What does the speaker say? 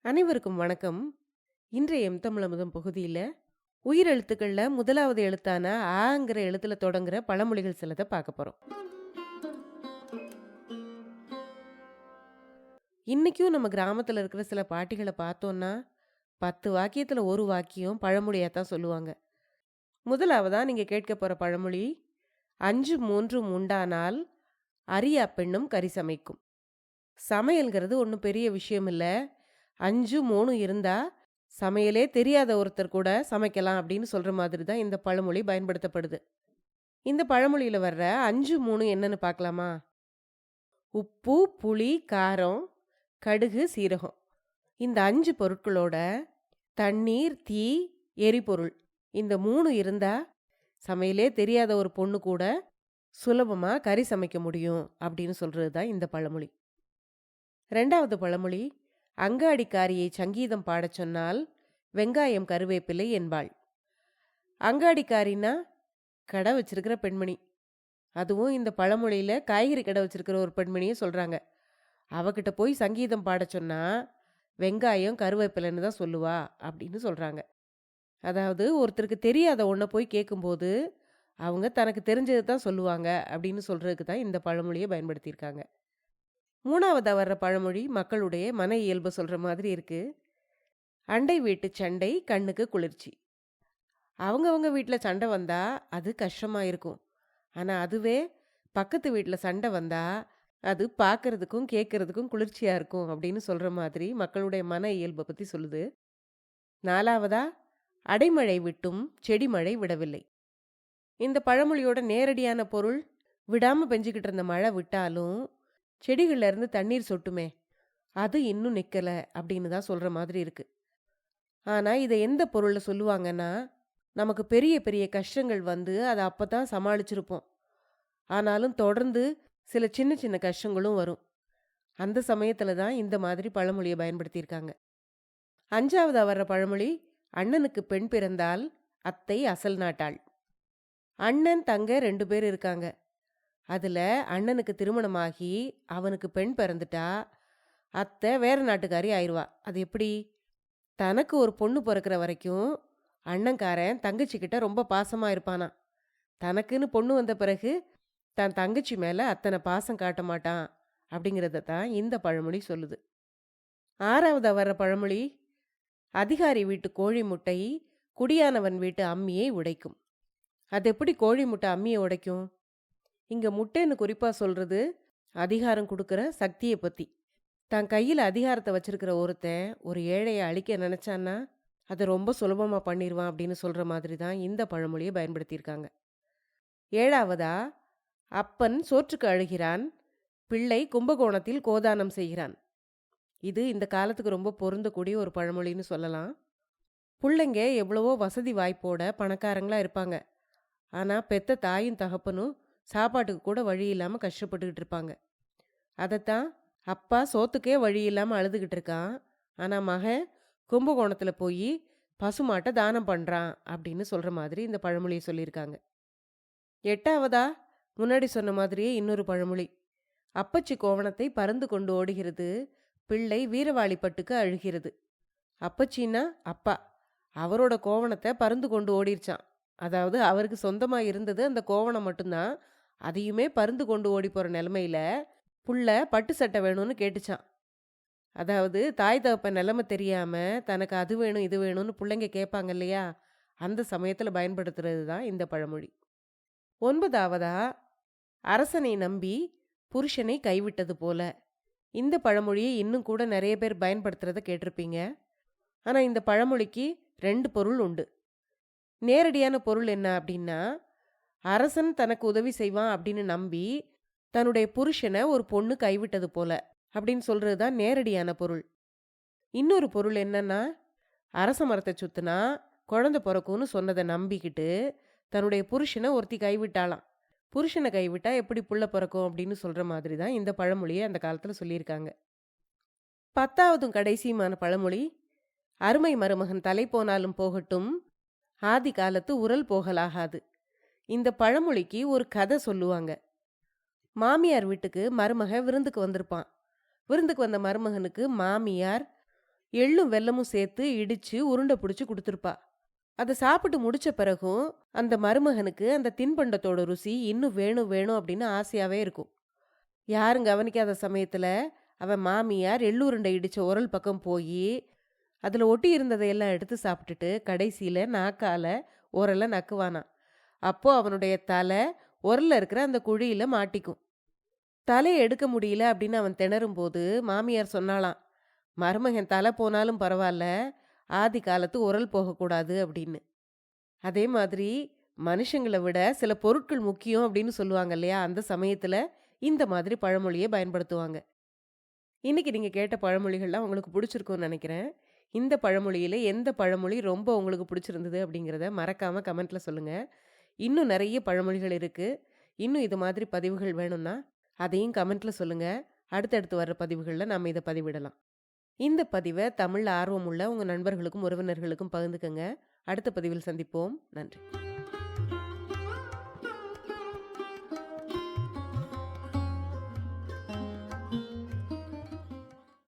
அனைவருக்கும் வணக்கம். இன்றைய தமிழமுதம் பகுதியில் உயிரெழுத்துக்கள்ல முதலாவது எழுத்தான ஆங்கிற எழுத்துல தொடங்குற பழமொழிகள் சிலதை பார்க்க போறோம். இன்னைக்கும் நம்ம கிராமத்துல இருக்கிற சில பாட்டிகளை பார்த்தோம்னா 10 வாக்கியத்துல ஒரு வாக்கியம் பழமொழியா தான் சொல்லுவாங்க. முதலாவதா நீங்க கேட்க போற பழமொழி, 5 3 உண்டானால் அரியா பெண்ணும் கறி சமைக்கும். சமையல்ங்கிறது ஒன்றும் பெரிய விஷயம் இல்லை. 5 3 இருந்தா சமையலே தெரியாத ஒருத்தர் கூட சமைக்கலாம் அப்படின்னு சொல்ற மாதிரி தான் இந்த பழமொழி பயன்படுத்தப்படுது. இந்த பழமொழியில வர்ற 5 3 என்னன்னு பார்க்கலாமா? உப்பு, புளி, காரம், கடுகு, சீரகம். இந்த 5 பொருட்களோட தண்ணீர், தீ, எரிபொருள் இந்த 3 இருந்தா சமையலே தெரியாத ஒரு பொண்ணு கூட சுலபமா கறி சமைக்க முடியும் அப்படின்னு சொல்றது தான் இந்த பழமொழி. ரெண்டாவது பழமொழி, அங்காடிக்காரியை சங்கீதம் பாடச் சொன்னால் வெங்காயம் கருவேப்பிலை என்பாள். அங்காடிக்காரின்னா கடை வச்சிருக்கிற பெண்மணி. அதுவும் இந்த பழமொழியில காய்கறி கடை வச்சிருக்கிற ஒரு பெண்மணியை சொல்றாங்க. அவகிட்ட போய் சங்கீதம் பாடச் சொன்னா வெங்காயம் கருவேப்பிலைன்னு தான் சொல்லுவா அப்படின்னு சொல்றாங்க. அதாவது ஒருத்தருக்கு தெரியாத ஒன்றை போய் கேட்கும்போது அவங்க தனக்கு தெரிஞ்சது தான் சொல்லுவாங்க அப்படின்னு சொல்றதுக்கு தான் இந்த பழமொழியை பயன்படுத்தியிருக்காங்க. மூணாவதா வர்ற பழமொழி மக்களுடைய மன இயல்பு சொல்ற மாதிரி இருக்கு. அண்டை வீட்டு சண்டை கண்ணுக்கு குளிர்ச்சி. அவங்கவங்க வீட்டில் சண்டை வந்தா அது கஷ்டமா இருக்கும். ஆனா அதுவே பக்கத்து வீட்டில் சண்டை வந்தா அது பார்க்கறதுக்கும் கேட்கறதுக்கும் குளிர்ச்சியா இருக்கும் அப்படின்னு சொல்ற மாதிரி மக்களுடைய மன இயல்பை பத்தி சொல்லுது. நாலாவதா, அடைமழை விட்டும் செடி மழை விடவில்லை. இந்த பழமொழியோட நேரடியான பொருள், விடாம பெஞ்சுக்கிட்டு இருந்த மழை விட்டாலும் செடிகள்ல இருந்து தண்ணீர் சொட்டுமே, அது இன்னும் நிக்கல அப்படின்னு தான் சொல்ற மாதிரி இருக்கு. ஆனா இதை எந்த பொருள்ல சொல்லுவாங்கன்னா, நமக்கு பெரிய பெரிய கஷ்டங்கள் வந்து அதை அப்பதான் சமாளிச்சிருப்போம். ஆனாலும் தொடர்ந்து சில சின்ன சின்ன கஷ்டங்களும் வரும். அந்த சமயத்துல தான் இந்த மாதிரி பழமொழியை பயன்படுத்தியிருக்காங்க. அஞ்சாவதா வர்ற பழமொழி, அண்ணனுக்கு பெண் பிறந்தால் அத்தை அசல் நாட்டாள். அண்ணன் தங்க 2 பேர் இருக்காங்க. அதுல அண்ணனுக்கு திருமணமாகி அவனுக்கு பெண் பிறந்துட்டா அத்தை வேற நாட்டுக்காரி ஆயிடுவா. அது எப்படி? தனக்கு ஒரு பொண்ணு பிறக்கிற வரைக்கும் அண்ணன்காரன் தங்கச்சிக்கிட்ட ரொம்ப பாசமா இருப்பானா. தனக்குன்னு பொண்ணு வந்த பிறகு தன் தங்கச்சி மேல அத்தனை பாசம் காட்ட மாட்டான் அப்படிங்கிறத தான் இந்த பழமொழி சொல்லுது. ஆறாவதா வர்ற பழமொழி, அதிகாரி வீட்டு கோழி முட்டை குடியானவன் வீட்டு அம்மியை உடைக்கும். அது எப்படி கோழி முட்டை அம்மியை உடைக்கும்? இங்க முட்டைன்னு குறிப்பா சொல்றது அதிகாரம் கொடுக்கிற சக்தியை பத்தி. தன் கையில் அதிகாரத்தை வச்சிருக்கிற ஒருத்தன் ஒரு ஏழையை அழிக்க நினைச்சான்னா அதை ரொம்ப சுலபமா பண்ணிடுவான் அப்படின்னு சொல்ற மாதிரி தான் இந்த பழமொழியை பயன்படுத்தியிருக்காங்க. ஏழாவதா, அப்பன் சோற்றுக்கு அழுகிறான், பிள்ளை கும்பகோணத்தில் கோதானம் செய்கிறான். இது இந்த காலத்துக்கு ரொம்ப பொருந்தக்கூடிய ஒரு பழமொழின்னு சொல்லலாம். பிள்ளைங்க எவ்வளவோ வசதி வாய்ப்போட பணக்காரங்களா இருப்பாங்க. ஆனா பெத்த தாயும் தகப்பனும் சாப்பாட்டுக்கு கூட வழி இல்லாம கஷ்டப்பட்டுக்கிட்டு இருப்பாங்க. அதைத்தான் அப்பா சோத்துக்கே வழி இல்லாம அழுதுகிட்டு இருக்கான், ஆனா மகன் கும்பகோணத்துல போய் பசுமாட்டை தானம் பண்றான் அப்படின்னு சொல்ற மாதிரி இந்த பழமொழியை சொல்லியிருக்காங்க. எட்டாவதா, முன்னாடி சொன்ன மாதிரியே இன்னொரு பழமொழி, அப்பச்சி கோவணத்தை பறந்து கொண்டு ஓடுகிறது, பிள்ளை வீரவாளிப்பட்டுக்கு அழுகிறது. அப்பச்சின்னா அப்பா, அவரோட கோவணத்தை பறந்து கொண்டு ஓடிருச்சான். அதாவது அவருக்கு சொந்தமா இருந்தது அந்த கோவணம் மட்டும்தான். அதையுமே பறந்து கொண்டு ஓடி போற நிலைமையில புள்ள பட்டு சட்டை வேணும்னு கேட்டுச்சான். அதாவது தாய் தகப்பன் நிலைமை தெரியாம தனக்கு அது வேணும் இது வேணும்னு பிள்ளைங்க கேட்பாங்க இல்லையா, அந்த சமயத்துல பயன்படுத்துறது தான் இந்த பழமொழி. ஒன்பதாவதா, அரசனை நம்பி புருஷனை கைவிட்டது போல. இந்த பழமொழியை இன்னும் கூட நிறைய பேர் பயன்படுத்துறத கேட்டிருப்பீங்க. ஆனா இந்த பழமொழிக்கு 2 பொருள் உண்டு. நேரடியான பொருள் என்ன அப்படின்னா, அரசன் தனக்கு உதவி செய்வான் அப்படின்னு நம்பி தன்னுடைய புருஷனை ஒரு பொண்ணு கைவிட்டது போல அப்படின்னு சொல்றது தான் நேரடியான பொருள். இன்னொரு பொருள் என்னன்னா, அரச மரத்தை சுத்துனா குழந்தை பிறக்கும்னு சொன்னதை நம்பிக்கிட்டு தன்னுடைய புருஷனை ஒருத்தி கைவிட்டாளாம். புருஷனை கைவிட்டா எப்படி புள்ள பிறக்கும் அப்படின்னு சொல்ற மாதிரி தான் இந்த பழமொழியை அந்த காலத்துல சொல்லியிருக்காங்க. 10வதும் கடைசியுமான பழமொழி, அருமை மருமகன் தலை போனாலும் போகட்டும், ஆதி காலத்து உரல் போகலாகாது. இந்த பழமொழிக்கு ஒரு கதை சொல்லுவாங்க. மாமியார் வீட்டுக்கு மருமகன் விருந்துக்கு வந்திருப்பான். விருந்துக்கு வந்த மருமகனுக்கு மாமியார் எள்ளும் வெல்லமும் சேர்த்து இடிச்சு உருண்டை பிடிச்சி கொடுத்துருப்பா. அதை சாப்பிட்டு முடிச்ச பிறகும் அந்த மருமகனுக்கு அந்த தின்பண்டத்தோட ருசி இன்னும் வேணும் வேணும் அப்படின்னு ஆசையாவே இருக்கும். யாரும் கவனிக்காத சமயத்துல அவன் மாமியார் எள்ளுருண்டை இடிச்ச உரல் பக்கம் போய் அதுல ஒட்டி இருந்ததையெல்லாம் எடுத்து சாப்பிட்டுட்டு கடைசியில நாக்கால உரலை நக்குவானாம். அப்போ அவனுடைய தலை உரல்ல இருக்கிற அந்த குழியில மாட்டிக்கும். தலையை எடுக்க முடியல அப்படின்னு அவன் திணறும் போது மாமியார் சொன்னாளாம், மருமகன் தலை போனாலும் பரவாயில்ல, ஆதி காலத்து உரல் போகக்கூடாது அப்படின்னு. அதே மாதிரி மனுஷங்களை விட சில பொருட்கள் முக்கியம் அப்படின்னு சொல்லுவாங்க இல்லையா, அந்த சமயத்துல இந்த மாதிரி பழமொழியை பயன்படுத்துவாங்க. இன்னைக்கு நீங்க கேட்ட பழமொழிகள்லாம் உங்களுக்கு பிடிச்சிருக்கும்னு நினைக்கிறேன். இந்த பழமொழியில எந்த பழமொழி ரொம்ப உங்களுக்கு பிடிச்சிருந்தது அப்படிங்கிறத மறக்காம கமெண்ட்ல சொல்லுங்க. இன்னும் நிறைய பழமொழிகள் இருக்கு. இன்னும் இது மாதிரி பதிவுகள் வேணும்னா அதையும் கமெண்ட்ல சொல்லுங்க. அடுத்தடுத்து வர்ற பதிவுகளில் நாம இதை பதிவிடலாம். இந்த பதிவை தமிழ்ல ஆர்வம் உள்ள உங்க நண்பர்களுக்கும் உறவினர்களுக்கும் பகிர்ந்துக்கங்க. அடுத்த பதிவில் சந்திப்போம். நன்றி.